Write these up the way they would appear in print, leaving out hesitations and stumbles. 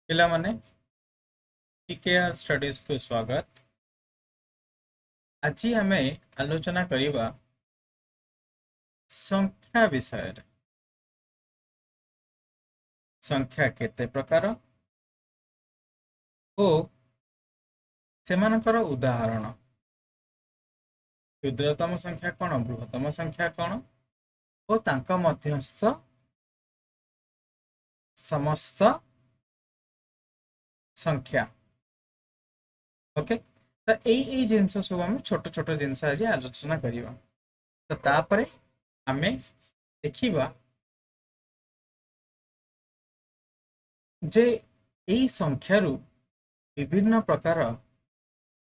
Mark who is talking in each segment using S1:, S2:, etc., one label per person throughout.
S1: पिला माने PKR studies को स्वागत। आज आम आलोचना करवा संख्या विषय रे। संख्या केते प्रकार ओ सेमानकर उदाहरण। क्षुद्रतम संख्या कौन, बृहत्तम संख्या कौन और तांका मध्यस्थ समस्त संख्या। ओके, तो यही जिनस सब आम छोट छोट जिनस आज आलोचना करवा। तो तापरे आमे देखिबा जे यही संख्यारु विभिन्न प्रकार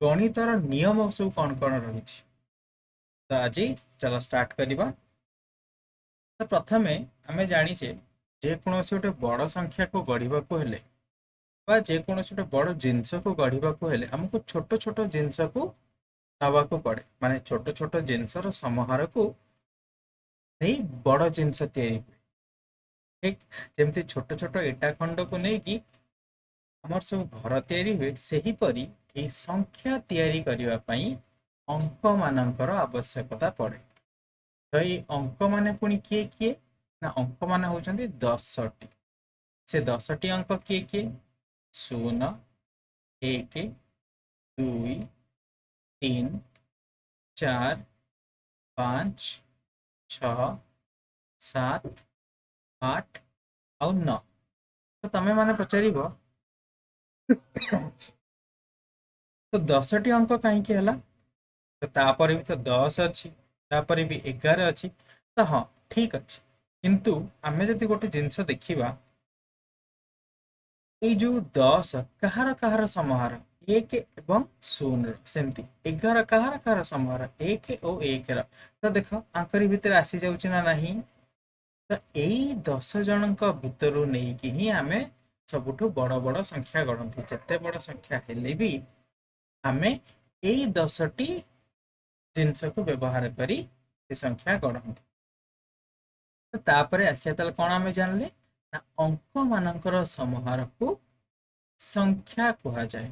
S1: गणितर नियम सब कौन कौन रही। तो आज चलो स्टार्ट करवा। तो प्रथमे आमे जानिचे जेकोसी गोटे बड़ संख्या को गढ़ा हेले बा जेकोसी गोटे बड़ जिनस को गढ़ा हेले आमको छोट छोट जिनस को नवाक पड़े, माने छोट छोट जिनसर समाहार को नहीं बड़ जिनस तैयारी हुए। ठीक जमती छोट छोट इटा खंड को लेकिन आमर सब घर तैयारी हुए, सेहीपरि ये संख्या तैयारी करने अंक मानकर आवश्यकता पड़े। तो ये अंक माने पुणी किए किए ना, अंक माने होचंदी 10टी। से 10टी अंक किए किए 0 1 2 3 4 5 6 7 8 और 9। तो तमें माने पचार तो 10टी अंक कहीं है, तो तापर भी तो 10 अच्छी, तापर भी 11 अच्छी। तो हाँ ठीक अच्छे, किंतु आमे जदि गोटे जिनस देखा ये जो 10 कहार कहार समाहार 1 एवं 0 सेमती 11 कहार कहार समाहार 1 और 1 तो देख आंकरी भितर आसी जाउछि ना नहीं। तो यही 10 जन भितर नहीं कि ही आमे सबुठु बड़ बड़ संख्या गणती। जिते बड़ संख्या हेले भी आमे यही 10टी जिनस को व्यवहार करी संख्या गणती। तो तापर आसिया ताल कौन आमे जानले ना अंक मानकर समाहार को संख्या कहा जाए।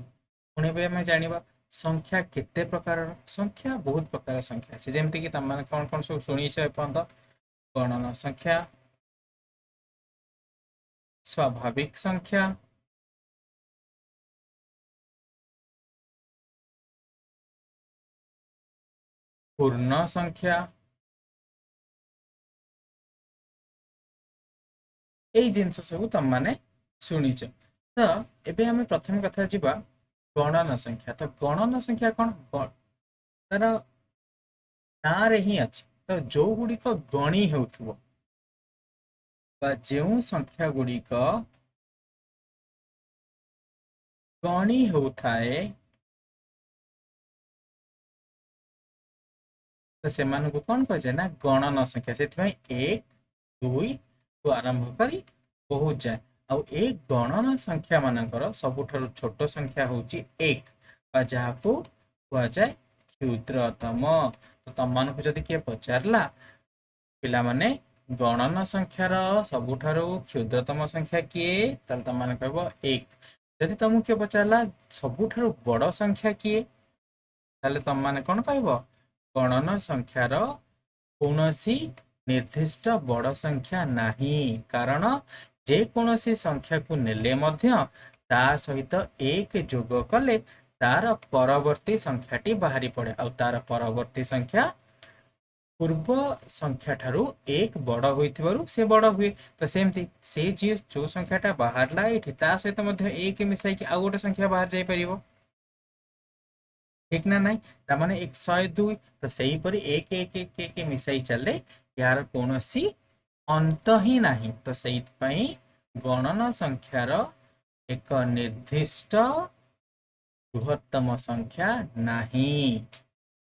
S1: पुणी भी आम जाना संख्या केते प्रकार। संख्या बहुत प्रकार संख्या अच्छे, जमती कि तुम कौन कौन सब शुणीच एपर्त गणन संख्या, स्वाभाविक संख्या, पूर्ण संख्या, यही जिनस सब तुम मैंने शुणीच। तो एबे आम प्रथम कथा जीवा गणन संख्या। तो गणन संख्या कौन, तार ना रे ही अच्छे। तो जो गुड़िक गणी हो जो संख्या गुड़िक गणी होथाए तो से कौन कह ना गणन संख्या। से 1 2 को आरंभ कर बहुत जाए। आउ ए गणन संख्या मानकर सबुठारु छोट संख्या होची 1 जहाँ को कह जाए क्षुद्रतम। तो तुम मानक जदि किए पचारला पिला माने गणन संख्यार सबुठारु क्षुद्रतम संख्या किए, ताल तुम माने कहबो 1। जदि तुमको किए पचारला सबुठारु बड़ संख्या किए, ताले तुम माने कौन कहबो गणन संख्यार कौनसी निर्दिष्ट बड़ संख्या नहीं। कारण जे कौनसी संख्या को नेले मध्य ता सहित 1 जोग कले तार परवर्ती संख्याटी बाहरी पड़े और तार परवर्ती संख्या पूर्व संख्या ठारू 1 बड़ होइथिबारु से बड़ हुए। तो सेमती से जो संख्याटा बाहरला एठी ता सहित मध्य 1 मिसाई कि आ गोटे संख्या बाहर जाई परिबो। ठीक ना नहीं तार 102। तो सही परी 1 1 1 1 मिसाई चले यार कौन सी अंत ही नहीं। तो सही गणन संख्यार एक निर्दिष्ट बृहत्तम संख्या नहीं,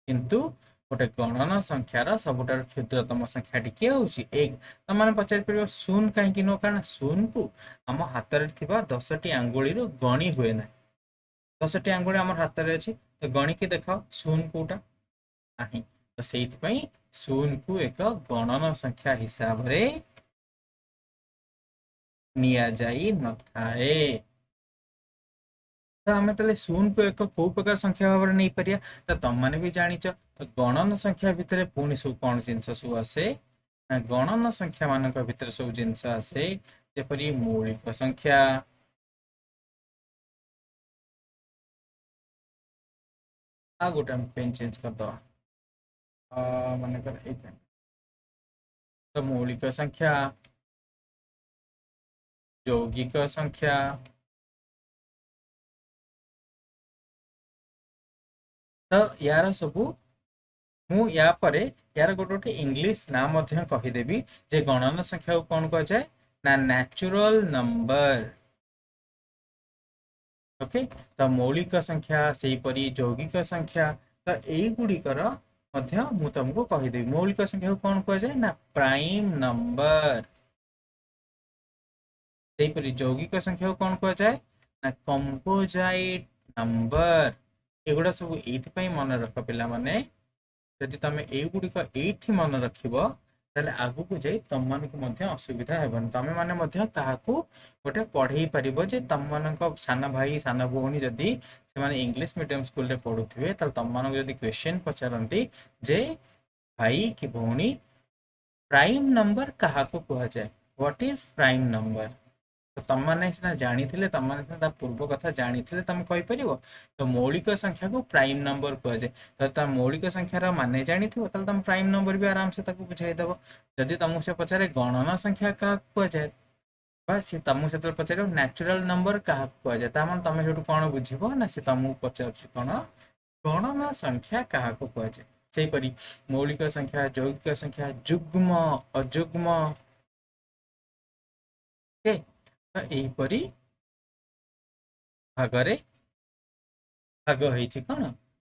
S1: किंतु गोटे गणन संख्यार सबुठार क्षुद्रतम संख्या किए होची 1। तो मैंने पचारि पर शून कहीं नुह, कारण शून को आम हाथ में 10टी आंगुली गणी हुए ना। 10टी आंगुली आम हाथ में अच्छी, तो गणिकी देखाओ शून कोटा नहीं। तो से शून को एक गणन संख्या हिसाब से निया जाई न थाए। तो आम तेल शून को एक कौ प्रकार संख्या भाव में नहीं पारिया तो तुम मैंने भी जानिच तो गणन संख्या भितर पुणी सब कौन जिनस सब आसे ना गणन संख्या मान भितर सब जिनस आसे जेपरी मौलिक संख्या आ गोटे पेन चेंज करदे मन कर तो मौलिक संख्या यौगिक संख्या तो यार सबू मु या परे यार गोटे गोटे इंग्लिश ना मध्य कहीदेवी जे गणन संख्या को कौन कह जाए ना नेचुरल नंबर ओके तो मौलिक संख्या से परी यौगिक संख्या तो युड़िकर मु तुमको कहीदेवी मौलिक संख्या को कौन कह जाए ना प्राइम नंबर से परी यौगिक संख्या को कौन कह जाए ना कंपोजाइट नंबर एगुड़ा सब ये मन रख पिला माने जदि तुम युड़िक ये मन रखिब ताले आगु को जाई तुम मानक मध्य असुविधा हेबन तमे माने मध्य ताहाकू गोटे पढ़ेई परिबो जे तुम मानक सान भाई सान भौणी जदि से माने इंग्लिश मीडियम स्कूल रे पढ़ुथिबे ताले तुम मानक जदि क्वेश्चन पचारंती जे भाई कि भौणी प्राइम नंबर काहाकू कहा जाए व्हाट इज प्राइम नंबर तो तुम मैंने सीना जानी तुम मैंने पूर्व कथा जानी तुम कहीपर तो मौलिक संख्या को प्राइम नंबर कह जाए तो मौलिक संख्यार मान जानी तुम प्राइम नंबर भी आराम से बुझाईदेव जदि तुमको से पचारे गणना संख्या क्या कहुए सी तुमको से पचार नेचुरल नंबर क्या कहुए तुम से कौन बुझ ना सी तुमको पचार कौन गणना संख्या क्या कहुए से परी मौलिक संख्या यौगिक संख्या जुग्म अजुग्म यहीपरी भागरे भाग होती कौन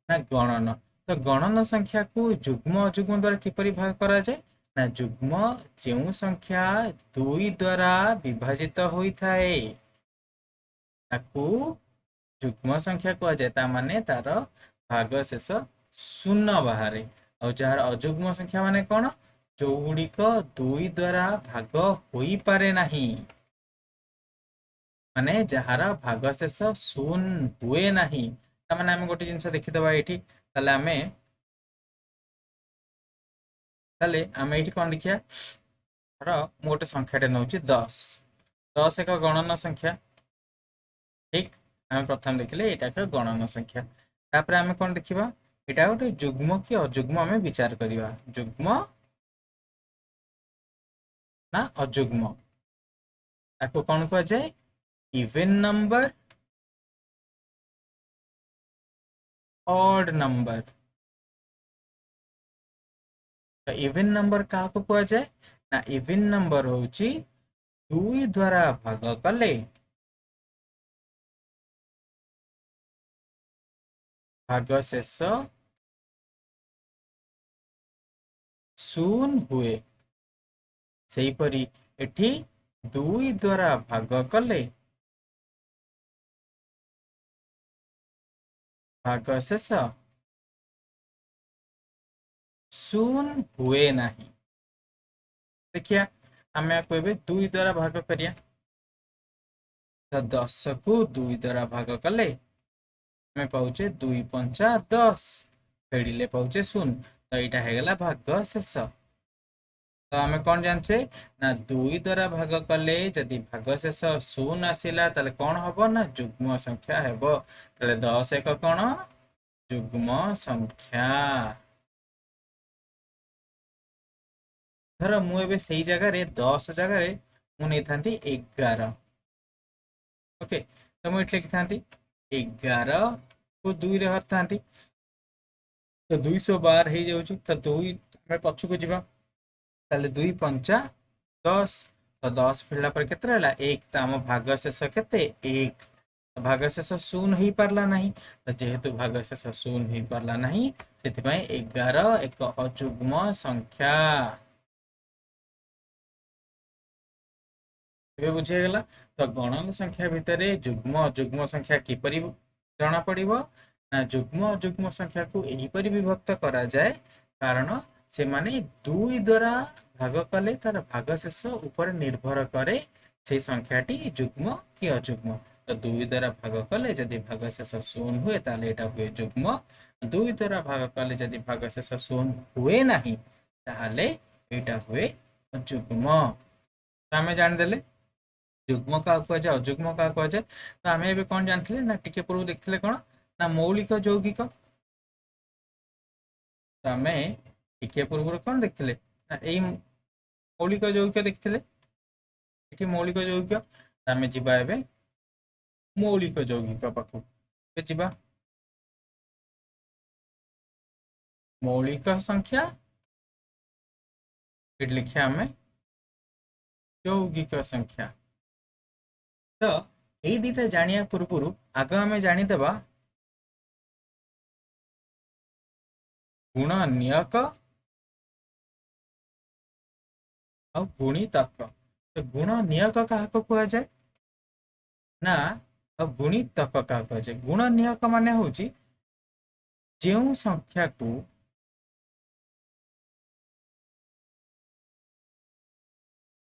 S1: ना गणन तो गणन संख्या को जुग्म अजुग्म द्वारा किपरि भाग करा जाए ना जुग्म जो संख्या दुई द्वारा विभाजित होता है ताकू जुग्म संख्या कह जाए माने तार भाग शेष शून्य बाहर और जार अजुग्म संख्या माने कौन जो गुड़िक दुई द्वारा भाग हो पारे नहीं माने जार भाग शेष शून्य हुए नहीं ताने आम गोटे जिनस देखीदबा ये आम ये कौन देखिया धर गोटे संख्याटे नौ 10 10 एक गणन संख्या ठीक आम प्रथम देखिले यहाँ एक गणन संख्या तापर आम कौन देखा यहाँ गोटे जुग्म कि अजुग्म आम विचार करवा जुग्म ना अजुग्म ताको कौन कह जाए इवन नंबर ऑड नंबर तो इवन नंबर क्या कह जाए ना इवन नंबर हूँ दुई द्वारा भाग कले भाग शेष शून्य हुए से परी एठी दुई द्वारा भाग कले भाग शेष शून्य हुए नहीं देखिया आम कहबे दुई द्वारा भाग करिया तो 10 को दुई द्वारा भाग कले आम पाचे 2 पंचा 10 फेड़े पाचे शून्य तो यहाँ होगला भाग शेष तो आम कौन जाने ना दुई द्वारा भाग कले जदि भाग शेष शून्य आसला कौन हम ना जुग्म संख्या हेब 10 एक कौन जुग्म संख्या धर मुझे से जगार 10 जगार मुझे 11 ओके तो मुझे लिखी 11 को 2 रे हर था तो 212 हो जाऊँ तो 2 पछ को जा 2 पंचा 10 तो 10 फेरला पर केते रहला 1 तो आम भाग शेष केते 1 भाग शेष शून्य हो पारला नहीं तो जेहेतु भाग शेष शून्य हो पारला नहीं से 11 एक अजुग्म संख्या बुझीगला तो गणन संख्या भितर जुग्म अजुग्म संख्या किपरि जना पड़िबो ना जुग्म अजुग्म संख्या को एहीपरि विभक्त करा जाए कारण से माने दुई द्वारा भाग कले तार भाग शेष ऊपर निर्भर करे से संख्याटी जुग्म कि अजुग्म तो 2 द्वारा भाग कले जदि भागशेष 0 हुए ताले एटा हुए युग्म 2 द्वारा भाग कले जदि भागशेष 0 हुए नहीं ताले एटा हुए युग्म तो आमे जान देले युग्म का कुआ जाए अयुग्म का कुआ जाए तो आमे एबे कोन जानथिले ना टिके पूर्व देखथिले कोन ना मौलिक यौगिक तो आमे टिके पूर्व कोन देखथिले ना एई मौलिक यौगिक देखथिले एठी मौलिक यौगिक आमे जिबा एबे मौलिक यौगिक पाखु के जिबा मौलिक संख्या एठी लिखिया आमे यौगिक संख्या तो एई दिटा जानिया पूर्व आग आमे जानि देबा गुणनियक और गुणितक तो गुणनियक क्या कुआ जाए ना और गुणितक क्या कुआ जाए गुणनियक माने होची जेउ संख्या को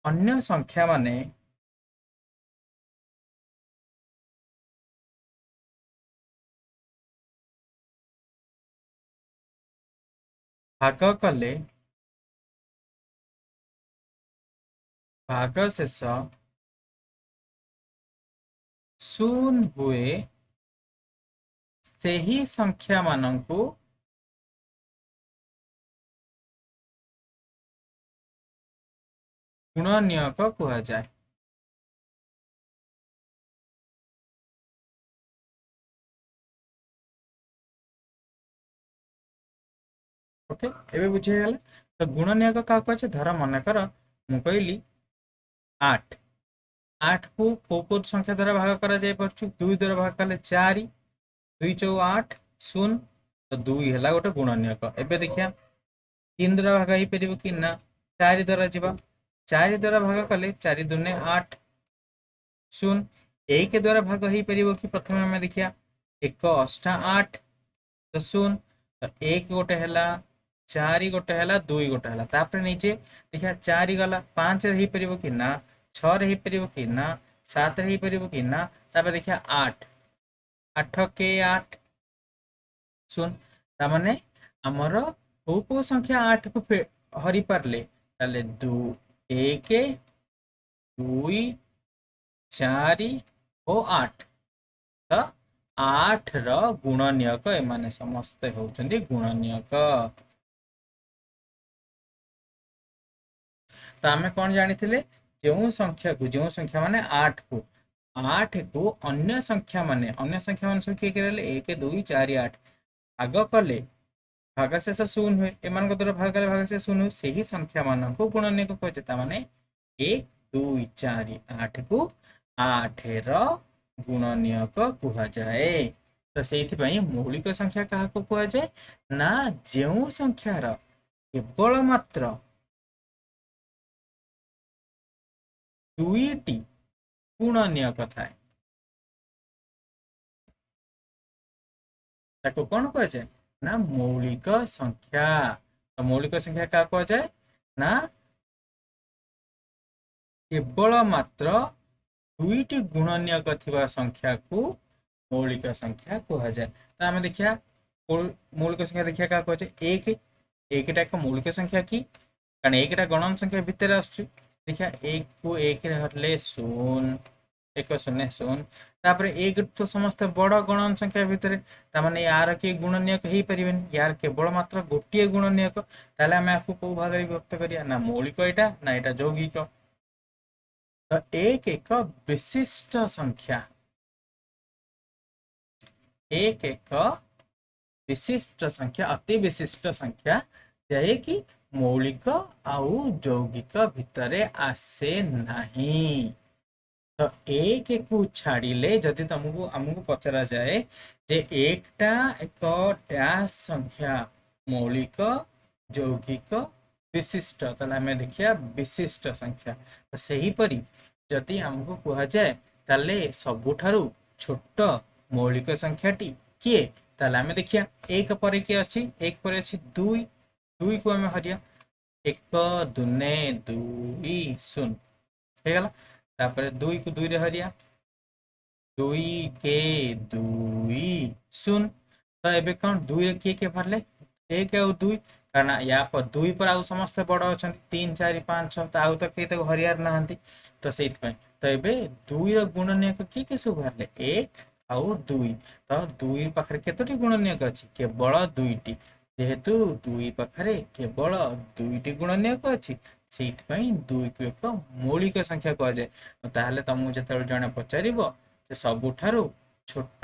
S1: अन्य संख्या माने भाग कले भागशेष 0 हुए से ही संख्या मानंकु गुणनियक कुआ जाए ओके एबे बुझे गला तो गुणनियक का कुआ जाए धर मन कर मु कहली 8 8 को को संख्या द्वारा भाग करा जाय परछु 2 द्वारा भाग कले 4 2 4 8 0 तो 2 हैला गोटे गुणनियक एबे देखिया 3 द्वारा भाग ही परिबो कि ना 4 द्वारा जीवा 4 द्वारा भाग कले 4 दुने 8 0 1 द्वारा भाग ही परिबो कि प्रथम हमें देखिया 1 8 8 तो 0 तो 1 गोटे हैला 4 गोटे हैला 2 गोटे हैला तापर नीचे देखिया 4 गला 5 रे ही परिबो कि ना 6 रे ही परिबो कि ना 7 रे ही परिबो कि ना तापर देखिया 8 8 के 8 सुन तामाने हमर को संख्या 8 को हरि पारले ताले 2 1 2 4 और 8 तो 8 रो गुणनियक एमाने समस्त होउचंदी गुणनियक तो आमे कौन जानिथिले जो संख्या माने 8 को अन्य संख्या माने सब किए करले 1 2 4 8 आग कले भागशेष 0 हुए एमान द्वारा भाग कले भागशेष 0 से ही संख्या मान को गुणनियक कहते ता माने 1 2 4 8 को 8 रो गुणनियक कुहा जाए तो सेथि पई मौलिक संख्या कहा को कुहा जाए ना जेउ संख्या रो केवल मात्र दुईटी गुणनियक थाए ताको कौन कह जाए ना मौलिक संख्या तो मौलिक संख्या क्या कह जाए ना केवल मात्र दुईटी गुणनियक थिबा संख्या को मौलिक संख्या कह जाए तो आम देखिया मौलिक संख्या देखिया क्या कह जाए एक एकटा एक मौलिक संख्या की कारण एकटा गणन संख्या भितर आसु देखिया 1 को 1 रे हटले 0 1 0 0 तापर 1 तो समस्त बड़ गणन संख्या भितर तामाने यार के गुणनियक हेई परिबेन यार केवल मात्र गोटिए गुणनियक ताले हम आपको को भाग रे व्यक्त करिया ना मौलिक एटा ना एटा यौगिक तो एक एक विशिष्ट संख्या एक एक विशिष्ट संख्या अति विशिष्ट संख्या जाए कि मौलिक आउ यौगिक भितरे आसे नहीं तो एक को छाड़िले जदि तुमको आमको पचरा जाए जे एकटा एक डैश संख्या मौलिक यौगिक विशिष्ट ताले हमें देखिया विशिष्ट संख्या तो सही परी जदि आमको कहा जाए ताले सबुठारु छोट मौलिक संख्याटी किए ताले हमें देखिया एक पर किए अछि एक पर अछि 2 2 को हमें हरिया 1 दुने 2 0 हे गला तापर 2 को 2 रे हरिया दुई के दुई शून्य। तो एबे कौन दुई रे किए किए बाहरले एक आउ दुई, कारण या पर दुई पर आउ समस्ते बड़ अच्छा 3 4 5 6, तो आउ तो कई तो हरियार नहांती, तो सेइथପାଇଁ तो एबे दुई रो गुणनीयक किए किए सब बाहरले एक आउ दुई। तो दुई पाखरे केतोटी गुणनीयक अछि केवल दुईटी, जेहेतु दुई पाखरे केवल दुईटी गुणनीयक अछि ସେଇଥିପାଇଁ ଦୁଇକୁ ଏକ ମୌଳିକ ସଂଖ୍ୟା କୁହାଯାଏ। ତାହେଲେ ତମକୁ ଯେତେବେଳେ ଜଣେ ପଚାରିବ ଯେ ସବୁଠାରୁ ଛୋଟ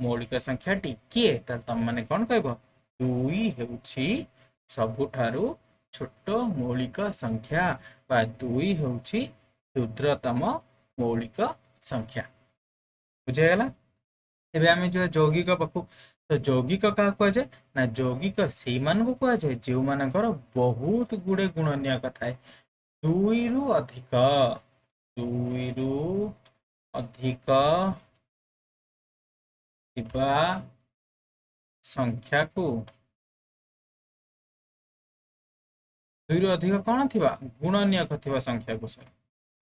S1: ମୌଳିକ ସଂଖ୍ୟାଟି କିଏ, ତାହେଲେ ତମମାନେ କଣ କହିବ? ଦୁଇ ହେଉଛି ସବୁଠାରୁ ଛୋଟ ମୌଳିକ ସଂଖ୍ୟା ବା ଦୁଇ ହେଉଛି କ୍ଷୁଦ୍ରତମ ମୌଳିକ ସଂଖ୍ୟା। ବୁଝିଗଲା? ଏବେ ଆମେ ଯିବା ଯୌଗିକ ପାଖକୁ। ତ ଯୌଗିକ କାହାକୁ କୁହାଯାଏ? ନା ଯୌଗିକ ସେଇମାନଙ୍କୁ କୁହାଯାଏ ଯେଉଁମାନଙ୍କର ବହୁତ ଗୁଡେ ଗୁଣନୀୟକ ଥାଏ। ଦୁଇରୁ ଅଧିକ, ଦୁଇରୁ ଅଧିକ ଥିବା ସଂଖ୍ୟାକୁ, ଦୁଇରୁ ଅଧିକ କଣ ଥିବା ଗୁଣନୀୟକ ଥିବା ସଂଖ୍ୟାକୁ,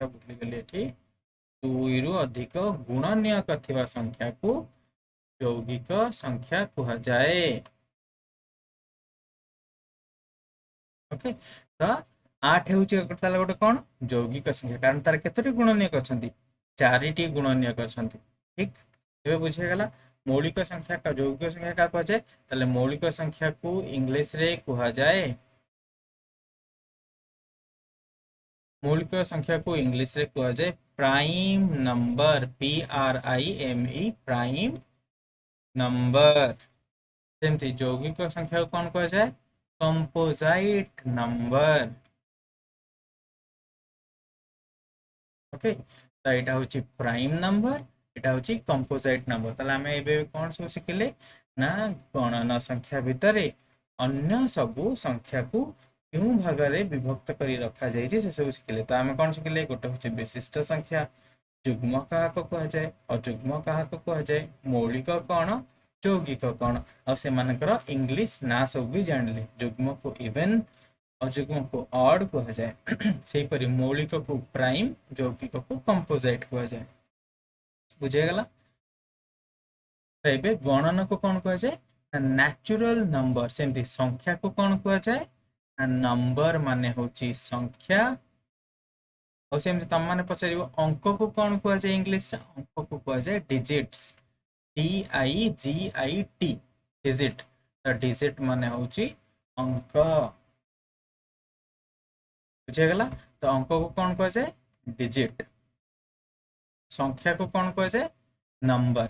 S1: ଭୁଲିଗଲି ଏଠି, ଦୁଇରୁ ଅଧିକ ଗୁଣନୀୟକ ଥିବା ସଂଖ୍ୟାକୁ ଯୌଗିକ ସଂଖ୍ୟା କୁହାଯାଏ। ओके, तो 8 ହେଉଛି ତାହେଲେ ଗୋଟେ କଣ ଯୌଗିକ ସଂଖ୍ୟା, କାରଣ ତାର କେତୋଟି ଗୁଣନୀୟକ ଅଛନ୍ତି? 4ଟି ଗୁଣନୀୟକ ଅଛନ୍ତି। ଠିକ, ଏବେ ବୁଝିଗଲା ମୌଳିକ ସଂଖ୍ୟା का ଯୌଗିକ ସଂଖ୍ୟା କାହା କୁହାଯାଏ? ତାହେଲେ ମୌଳିକ ସଂଖ୍ୟାକୁ ଇଂଲିଶ ରେ କୁହାଯାଏ, ମୌଳିକ ସଂଖ୍ୟାକୁ ଇଂଲିଶ ରେ କୁହାଯାଏ prime number, PRIME, prime number. ସେମିତି ଯୌଗିକ ସଂଖ୍ୟାକୁ କଣ କୁହାଯାଏ? Composite number. ओके, तो यहाँ हूँ प्राइम नंबर, यहाँ हूँ कंपोजाइट नंबर। ताले आमे एबे कौन सब शिखिले ना गणन संख्या भितर अन्य सबू संख्या को क्यों भाग में विभक्त कर रखा जाए से सब शिखिले। तो आमे कौन शिखिले? गोटे हूँ विशिष्ट संख्या, जुग्म क्या कहुए, अजुग्म क्या कहुए, मौलिक कौन, यौगिक कौन, आ से इंग्लिश ना सब भी जानले। जुग्म को इवेन, अजुग्म को ऑड कहुए, से परि मौलिक को प्राइम, यौगिक को कंपोजाइट कहुए। बुझेगला? तो ये गणन को कौन कहुए? Natural number. सेमती संख्या को कौन कहुए? नंबर माने होची संख्या। और सेमती तुम माने पचार अंक को कौन कहुए? इंग्लिश अंक को कहुए डिजिट्स, DIGIT, डिजिट। तो डिजिट माने होची अंक। बुझेगला? तो अंक को कौन कहुए? डिजिट। संख्या को कौन कहुए? नंबर।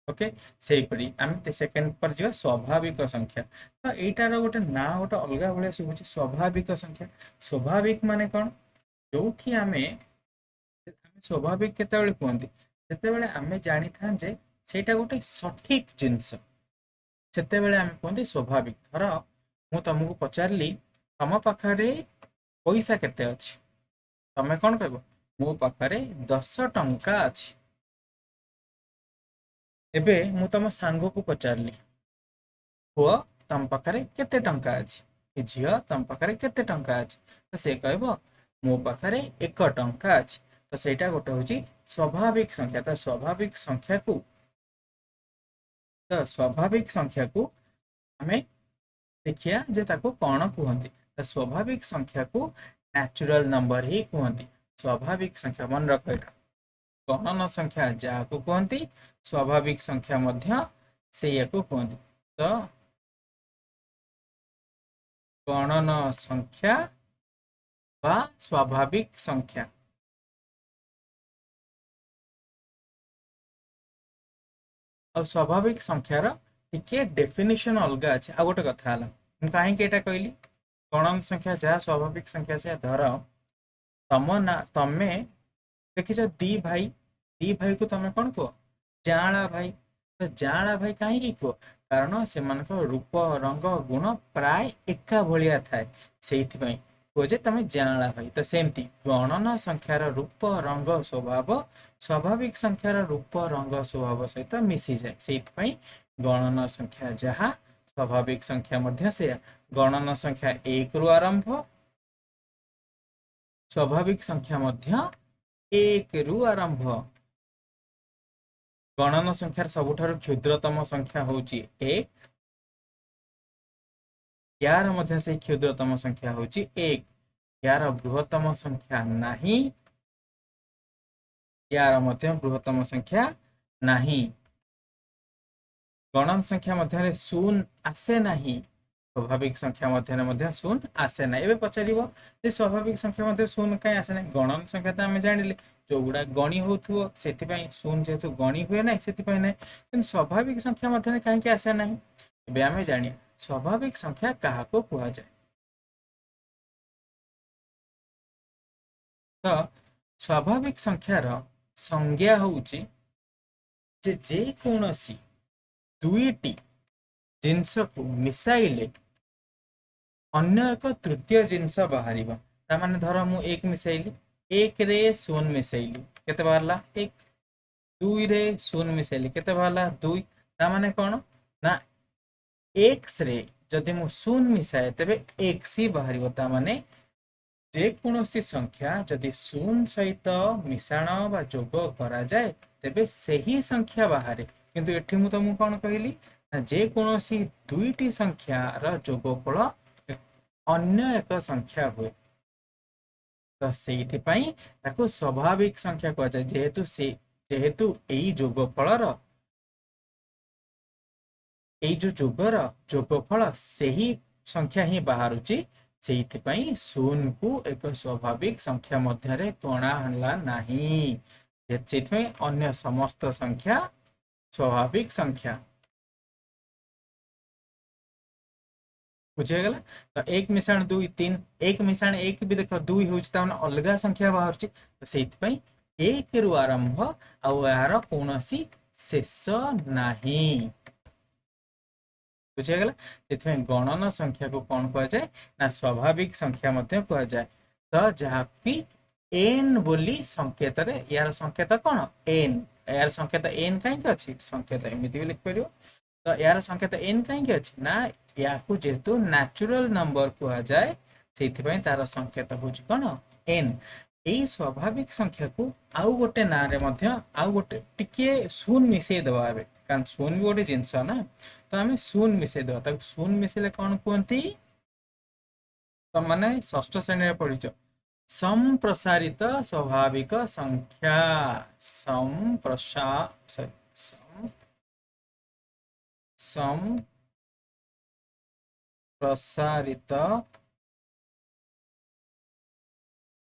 S1: ओके, से परी आम सेकेंड पर जो स्वाभाविक संख्या। तो यहीटार गोटे ना गोटे अलग भाया शुभुँ स्वाभाविक संख्या। स्वाभाविक माने कौन? जो आम स्वाभाविक केतबेले कहते जितेबाला आम जानी था जे सेटा गोटे सठिक जिनस, सेतेबेले आम कहते स्वाभाविक। धर मु तुमको पचारि तुम पाखे पैसा केते अछि, तमें कौन कह? मो पाखे 10 टंका अछि। एबे मु तुम सांग को पचारि पुआ तुम पाखे केते टंका अछि, झील तुम पाखे केते टंका अछि, तो से कह मो पाखे 1 टंका अछि। तो सेटा गोटे हूँ स्वाभाविक संख्या। तो स्वाभाविक संख्या को, तो स्वाभाविक संख्या को आमे देखिया जे ताको कौन कहते? तो स्वाभाविक संख्या को नेचुरल नंबर ही कहते। स्वाभाविक संख्या मन रख, गणन संख्या जहाँ को कहती, स्वाभाविक संख्या मध्य से को कहती। तो गणन संख्या बा स्वाभाविक संख्या। और स्वाभाविक संख्यार टिके डेफिनेशन अलग अच्छे। आ गोटे कथा कहीं कहली गणन संख्या जहाँ स्वाभाविक संख्या से धर तम ना तमे देखिच दी भाई को तमें कौन कह? जाला भाई। तो जाला भाई कहीं कह? कारण से रूप रंग गुण प्राय एका भाया थाए, से कहे तुम जाला भाई। तो सेमती गणन संख्यार रूप रंग स्वभाव स्वाभाविक संख्यार रूप रंग स्वभाव सहित मिसी जाए, से गणन संख्या जहाँ स्वाभाविक संख्या मध्य से। गणन संख्या 1 रु आरंभ, स्वाभाविक संख्या मध्य 1 रु आरंभ। गणन संख्यार सबुठारु क्षुद्रतम संख्या होची 1, यार मध्य से क्षुद्रतम संख्या होची 1, यार बृहत्तम संख्या नहीं, यार मध्य बृहत्तम संख्या नहीं। गणन संख्या मध्य शून्य आसे नहीं, स्वाभाविक संख्या मध्य शून्य आसे ना। एबे पचारिबो जे स्वाभाविक संख्या मध्य शून्य कहीं आसे ना, गणन संख्या तो आम जानिले जो गुड़ा गणी होथुवो सेतिपई शून्य जेहेतु गणी हुए ना सेतिपई ना, किंतु स्वाभाविक संख्या मध्य कहीं आसे ना। एबे आम जानिया स्वाभाविक संख्या काहाको कुहा जाए। तो स्वाभाविक संख्यार संज्ञा होउची जे कोनोसी दुईटी जिनस को मिसाइले अन्य एक तृतीय जिनस बाहर माने धर मु एक मिसाइली, एक रे शून्य मिसाइली केते बाहरला 1, 2 रे शून्य मिसाइली केते बाहरला 2। माने कौन ना एक्स रे जदि मु शून्य मिसाए तेबे एक्स ही बाहर। माने जेकोसी संख्या जदि शून्य सहित मिश्रण बा जोग करा जाए तेबे सही संख्या बाहर। किंतु एठी मु तुमको कौन कहली ना जेकोसी दुईटी संख्यार जोगफल अन्य एक संख्या हुए, तो से स्वाभाविक संख्या कह जाए। जेहेतु यही जोगफलर जो जोगर जोगफल से ही संख्या ही बाहर से शून्य को एक स्वाभाविक संख्या मध्य गणा हला नहीं, अन्य समस्त संख्या स्वाभाविक संख्या। बुझीगला। तो 1 मिश्रण 2 3, 1 मिश्रण 1 भी देख 2 हो अलग संख्या बाहर, तो से 1 रु आरंभ आर कौन शेष नहीं। बुझीगला। से गणन संख्या को कौन कह जाए ना स्वाभाविक संख्या मध्य कह जाए। तो जहाँ कि एन बोली संकेत रे यार संकेत कौन एन, यार संकेत एन कहीं अच्छी संकेत एमती भी लिखिपर। तो यार संकेत एन कहीं अच्छी ना या जेहेतु नेचुरल नंबर कह जाए से तार संकेत हूँ कौन एन। यही स्वाभाविक संख्या को आउ गोटे ना रे आउ गोटे टिके शून्य मिसई दबा एबे, कारण शून्य भी गोटे जिनस ना, तो आम शून्य मिसई दबा। शून्य मिसेले कौन कहती तो माने षष्ठ श्रेणी में पढ़ी संप्रसारित स्वाभाविक संख्या। संप्रसारित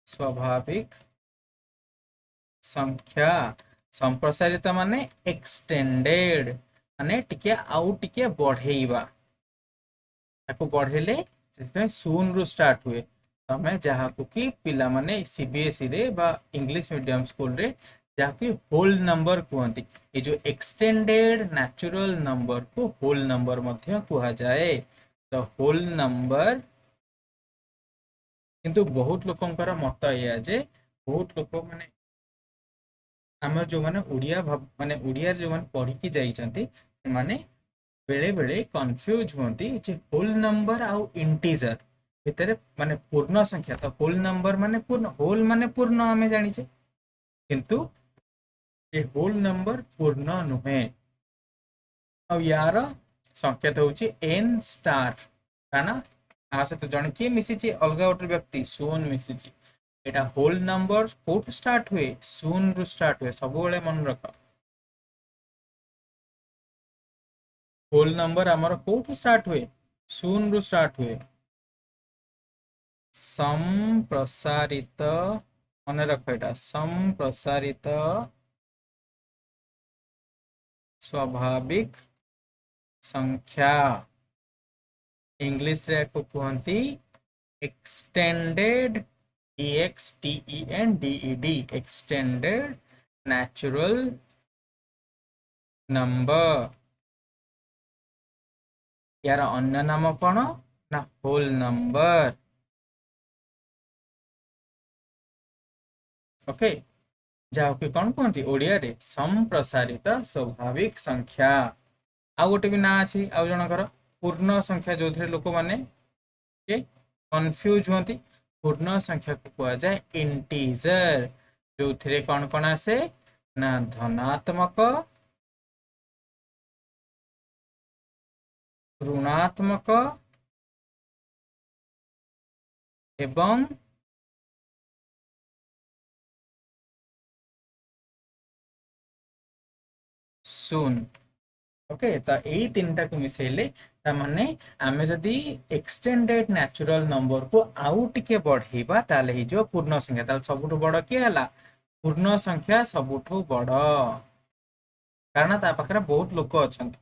S1: स्वाभाविक संख्या। संप्रसारित माने एक्सटेंडेड माने टिके आउ टिके बढ़ेइबा, ताको बढ़ेले से शून्य रु स्टार्ट हुए। तमें जहाँ को कि पिला माने सीबीएसई रे बा इंग्लिश मीडियम स्कूल रे जहाँ कि होल नंबर कहती, ये जो एक्सटेंडेड नेचुरल नंबर को होल नंबर मध्य कहा जाए। तो होल नंबर किंतु बहुत लोकंकर मत या जे बहुत लोक माने आम जो माने उड़िया माने उड़िया जो माने पढ़ी जाइछंती से माने बेले बेले कंफ्यूज होती जे होल नंबर आउ इंटीजर भितर माने पूर्ण संख्या। तो होल नंबर माने पूर्ण, होल माने पूर्ण आमे जानिछे, किंतु ये होल नंबर पूर्ण नुहे। और यार संकेत होची एन स्टार, काना आ सहित जन किए मिसी अलग गोटे व्यक्ति शून्य मिसी। एटा होल नंबर कोट स्टार्ट हुए शून्य रु स्टार्ट हुए, सब बेले मन रख। होल नंबर आमर कोट स्टार्ट हुए शून्य रु स्टार्ट हुए। संप्रसारित मन रख, एटा संप्रसारित स्वाभाविक संख्या इंग्लिश रे को कहती extended EXTENDED extended natural number. यार अन्य नाम कौन ना होल नंबर। ओके, जाओ कि कौन कहती ओडिया रे संप्रसारित स्वाभाविक संख्या। आउ गोटे भी ना अच्छी आउ जनकर पूर्ण संख्या जो थे लोक माने कन्फ्यूज होती। पूर्ण संख्या को कहा जाए इंटीजर, जो थे कौन कौन आसे ना धनात्मक ऋणात्मक एवं शून्य। ओके, तो यही तीन टाक मिसेले तामाने आमे जदि एक्सटेंडेड नेचुरल नंबर को आउ टिके बढ़ेबा ताले ही जो पूर्ण संख्या, ताले सबुठु बड़ किए हला पूर्ण संख्या सबुठु बड़, कारण ता पाखरे बहुत लोक अछंती।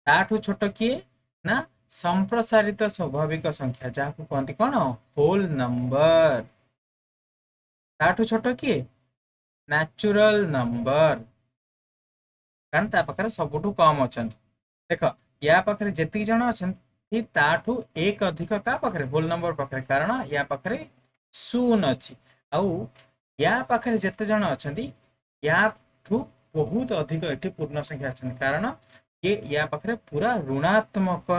S1: ताठू छोट किए ना संप्रसारित स्वाभाविक संख्या जहां कहती कौन होल नंबर। ताठू छोट किए नेचुरल नंबर, कारण ता पाखरे सबुठु कम अछंती। देख या पाखरे जेतिक जण अछंती ताठू एक अधिक का पाखरे होल नंबर पाखरे, कारण या पाखरे शून्य अछि। आउ या पाखरे जेते जण अछंती या ठू बहुत अधिक एठी पूर्ण संख्या अछंती, कारण ये या पाखरे पूरा ऋणात्मक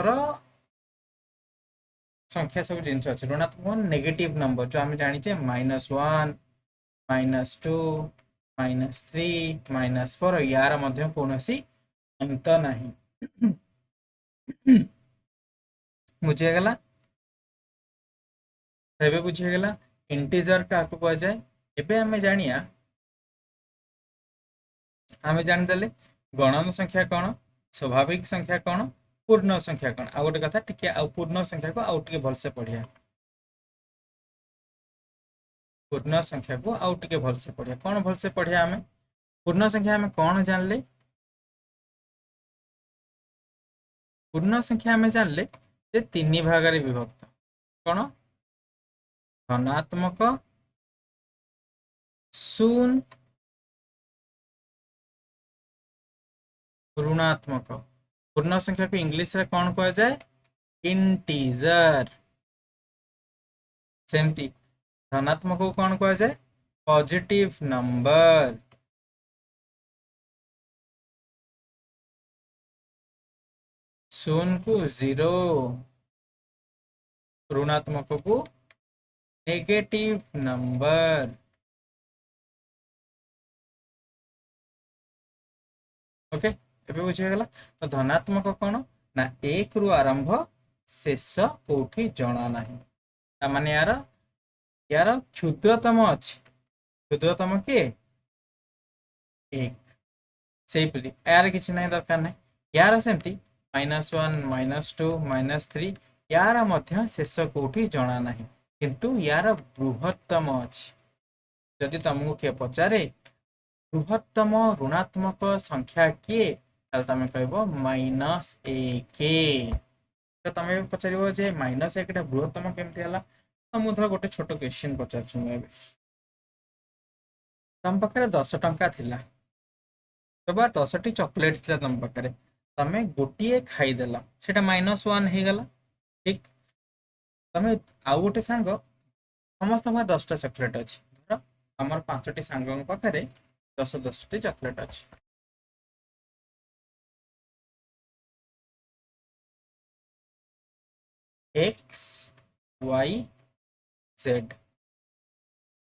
S1: संख्या सब जिनस अच्छे। ऋणात्मक नेगेटिव नंबर जो आम जानी -1 -2 -3 -4 यार मध्य कौनसी अंत नहीं। बुझीगला एबे बुझीगला इंटीजर क्या कह जाए। एबे आमे जानिया आमे जानिदेले गणन संख्या कौन, स्वाभाविक संख्या कौन, पूर्ण संख्या कौन। आ गोटे कथा टिके आ पूर्ण संख्या को आउ टिके भलसे पढ़िया, पूर्ण संख्या को आउ टिके भलसे पढ़िया। कौन भलसे पढ़िया आमे पूर्ण संख्या आमे कौन जानले, पूर्ण संख्या आमे जानले जे तीन भाग रे विभक्त। कौन धनात्मक शून्य ऋणात्मक। पूर्ण संख्या को इंग्लिश रे कौन कह जाए इंटीजर। सेमती धनात्मक को कौन कह जाए पॉजिटिव नंबर। शून्य को जीरो, ऋणात्मक को नेगेटिव नंबर। ओके, एबे बुझीगला। तो धनात्मक कौन ना एक रु आरंभ शेष कोठी जना नहीं, माने यार यार क्षुद्रतम अच्छी, क्षुद्रतम किए एक से यार किसी ना दरकार ना यार सेमती -1 -2 -3 यार मध्य शेष कोठी जना नहीं, किंतु यार बृहत्तम अच्छी। जदि तुमको किए पचारे बृहत्तम ऋणात्मक संख्या किए ताल तमे कहबो -1। तो तमे पचारिबो जे -1 टा बृहत्तम केमती हला। तो मु धर गोटे छोट क्वेश्चन पचारछु मैं एबे। तम पाखरे 10 टंका थिला, तो बा 10 टी चॉकलेट थिला तम पाखरे, तमे गोटिए खाई देला सेटा -1 हे गला। ठीक, तमे आउ गोटे सांग समस्त 10 टा चॉकलेट अछि, धर हमर 5 टी सांगन पाखरे 10 टी चॉकलेट अछि। X Y Z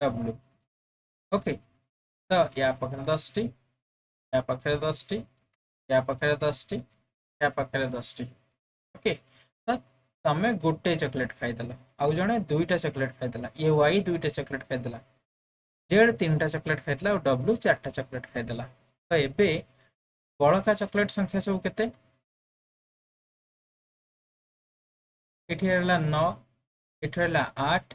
S1: W. Okay, तो या पाखरे 10 टी, या पाखरे 10 टी, या पाखरे 10 टी, या पाखरे 10 टी। ओके, तो तमे गोटे चॉकलेट खाईदेला, आउ जणे दुईटा चॉकलेट खाईदेला, ये वाई दुईटा चॉकलेट खाईदेला, जेड तीनटा चॉकलेट खाईदेला, और डब्ल्यू चारटा चॉकलेट खाईदेला। तो एबे बड़का चॉकलेट संख्या सब केते एठी रहला 9, एठी रहला 8,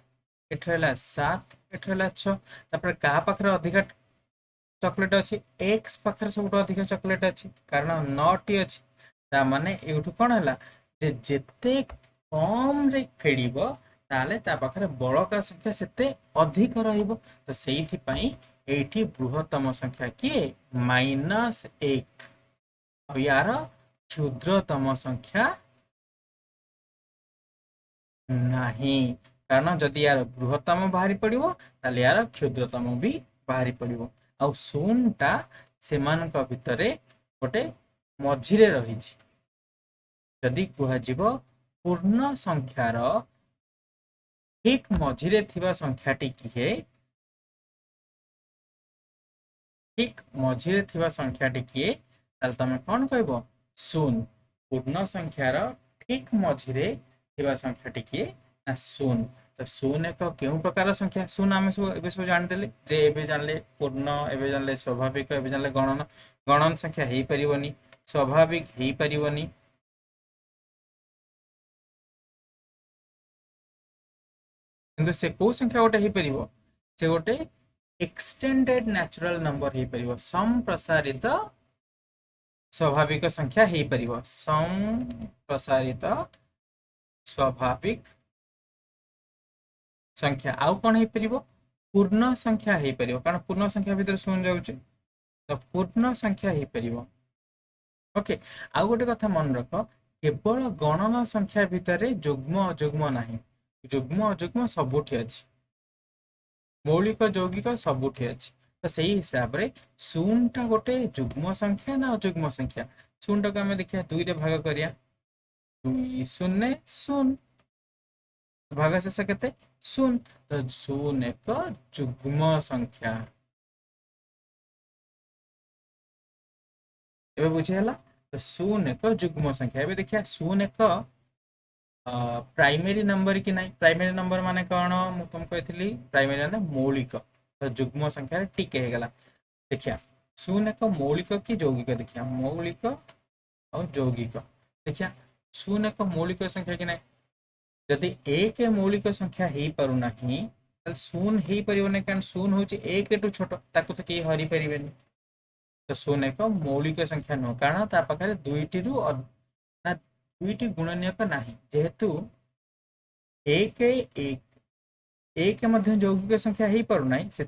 S1: एठी रहला 7, एठी रहला 6। तापर का पाखरे अधिक चॉकलेट अच्छी एक्स पाखरे सब अधिक चॉकलेट अच्छी, कारण 9 टी अच्छी। ता माने एठू कोन हला जे जेते कम रे फेड़िबो ताले ता पाखरे बड़का संख्या सेते अधिक रहिबो। तो सेइथि पई एठी बृहत्तम संख्या किए -1, और यार क्षुद्रतम संख्या नहीं, कारण जदि यार बृहत्तम बाहरी पड़िबो ताले यार क्षुद्रतम भी बाहरी पड़िबो। आ शून्यटा सेमानक भितरे गोटे मझिरे रहिछि। जदि कुहाजिबो पूर्ण संख्यार ठीक मझिरे थिबा संख्याटी किए, ठीक मझिरे थिबा संख्याटी किए ताले तमे कोन कहबो शून्य। पूर्ण संख्यार एक मझिरे थिबा संख्या टिकिए ना शून्य। तो शून्य एक केउं प्रकार संख्या शून्य आम सब एबे सब जानदेले जे एबे जानले पूर्ण एबे जानले स्वाभाविक एबे जानले गणन गणन संख्या हेई परिबनी स्वाभाविक हेई परिबनी किंतु से को संख्या गोटे हेई परिबो से गोटे एक्सटेंडेड नेचुरल नंबर हेई परिबो संप्रसारित स्वाभाविक संख्या हेई परिबो संप्रसारित स्वाभाविक संख्या आउ कौन हो परिबो पूर्ण संख्या हो परिबो कारण पूर्ण संख्या भीतर शून्य जाउचे तो पूर्ण संख्या हो परिबो। ओके आउ गोटे कथा मन रख केवल गणना संख्या भितर युग्म अयुग्म नाही युग्म अयुग्म सबुठी अछि मौलिक यौगिक सबुठी अछि तो सही हिसाब रे शून्य टा गोटे युग्म संख्या ना अयुग्म संख्या शून्य टा को आमे देखिया 2 रे भाग करिया 2 शून्य शून्य भाग शेष केते शून्य तो शून्य एक युग्म संख्या एबे बुझिहला तो शून्य एक युग्म संख्या एबे देखिया शून्य एक प्राइमरी नंबर कि नहीं प्राइमरी नंबर माने कौन मु तुम कहथली प्राइमरी माने मौलिक तो युग्म संख्या टिके हे गला देखिया शून्य एक मौलिक कि यौगिक देखिया मौलिक और यौगिक देखिया शून्य एक मौलिक संख्या कि नहीं जदि एक मौलिक संख्या हो पारुना शून्य हो पारे कारण शून्य हूँ एक टू छोट ताको तो कहीं हरि पारे तो शून्य एक मौलिक संख्या नुह कारण ता पाखे दुईटी ना दुईटी गुणनीयक ना जेहेतु एक एक एक यौगिक संख्या हो पारना से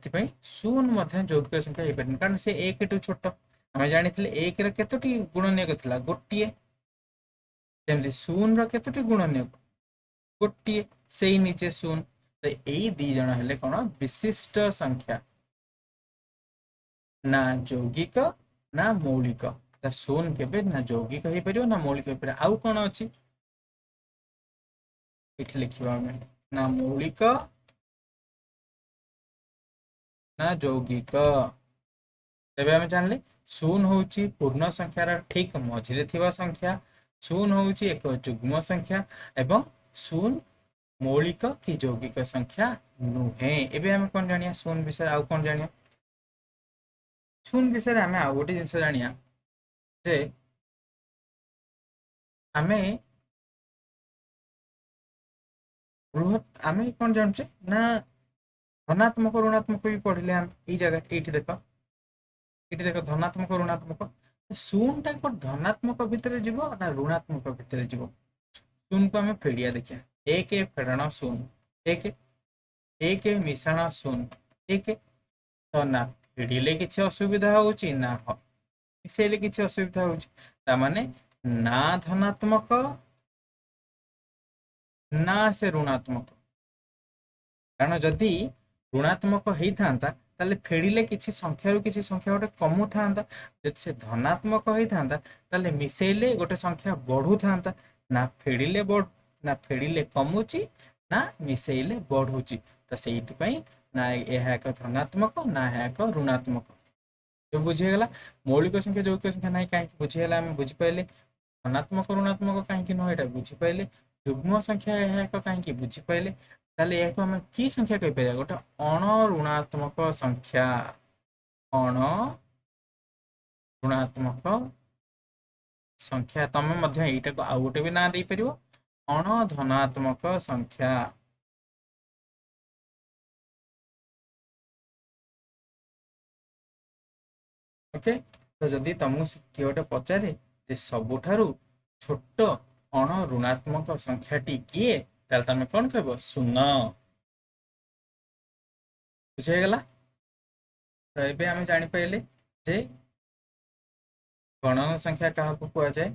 S1: शून्य यौगिक संख्या हो पारे कारण से एक टू छोट आम जानी एक केतोटी गुणनीयक थिला गोटे जमी शून्य केतोटी गुणनीयक गोटे से नीचे शून्य तो यही दी जन हेले कौन विशिष्ट संख्या ना यौगिक ना मौलिक शून्य केबे ना यौगिक हो पार ना मौलिक हो पारे आउ कौन अच्छी ये लिखा ना मौलिक ना यौगिक तेबे आम जानले शून्य हूँ पूर्ण संख्यार ठीक मझिरे थिबा संख्या शून्य हूँ एक युग्म संख्या एवं शून्य मौलिक कि यौगिक संख्या नुहे एबे आम कौन जानिया शून्य विषय आउ कौन जानिया शून्य विषय आम आउ गोटे जिनस जानिया जे आमे बृहत आमे कौन जानचे ना धनात्मक ऋणात्मक भी पढ़ले हम ई जगह ये देख धनात्मक ऋणात्मक शून्य टा को धनात्मक भितर जीव ना ऋणात्मक भितर जीव शून्य को आम फेड़िया देखिया एक फेड़ण शून्य एक मिश्रण शून्य एक तो ना फेड़िले किसी असुविधा होची ना मिसेले किसी असुविधा होची माने ना धनात्मक ना से ऋणात्मक कारण जदि ऋणात्मक होता ताले फेड़िले किसी संख्या किसी संख्या गोटे कमु था जब से धनात्मक होता ताले मिसेले गोटे संख्या बढ़ू था ना फेड़िले ना फेड़िले कमुची ना मिसेले बढ़ुची तो से ना यह एक धनात्मक ना यह एक ऋणात्मक जो बुझीगला मौलिक संख्या यौगिक संख्या ना कहीं बुझीगला आम बुझीपारे धनात्मक ऋणात्मक कहीं नुह यहाँ बुझीपारे युग्म संख्या यह एक कहीं बुझीपारे ताले यह आम कि संख्या कहीपर गोटे अण ऋणात्मक संख्या अण ऋणात्मक संख्या तुम यहीटा को आउ गोटे भी ना दे पार अण धनात्मक संख्या ओके तो जदि तुमको किए गोटे पचारे जे सबुठारु छोट अण ऋणात्मक संख्याटी किए ताल तुम कौन कह शून्य बुझेगला तो ये आम जापारे जे गणन संख्या क्या कहुए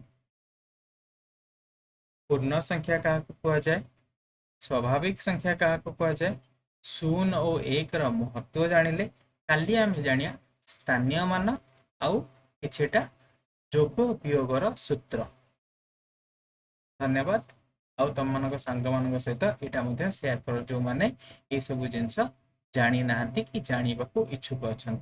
S1: पूर्ण संख्या क्या कहुए स्वाभाविक संख्या क्या कहुए शून्य और एक महत्व जानिले काली आम जानिया स्थानीय मान आउ किछिटा जोग वियोगर सूत्र धन्यवाद आउ तुम मान सांग मान सहित यहाँ सेयार कर जो मैंने ये सब जिनस जानी ना कि जानवा इच्छुक अच्छा।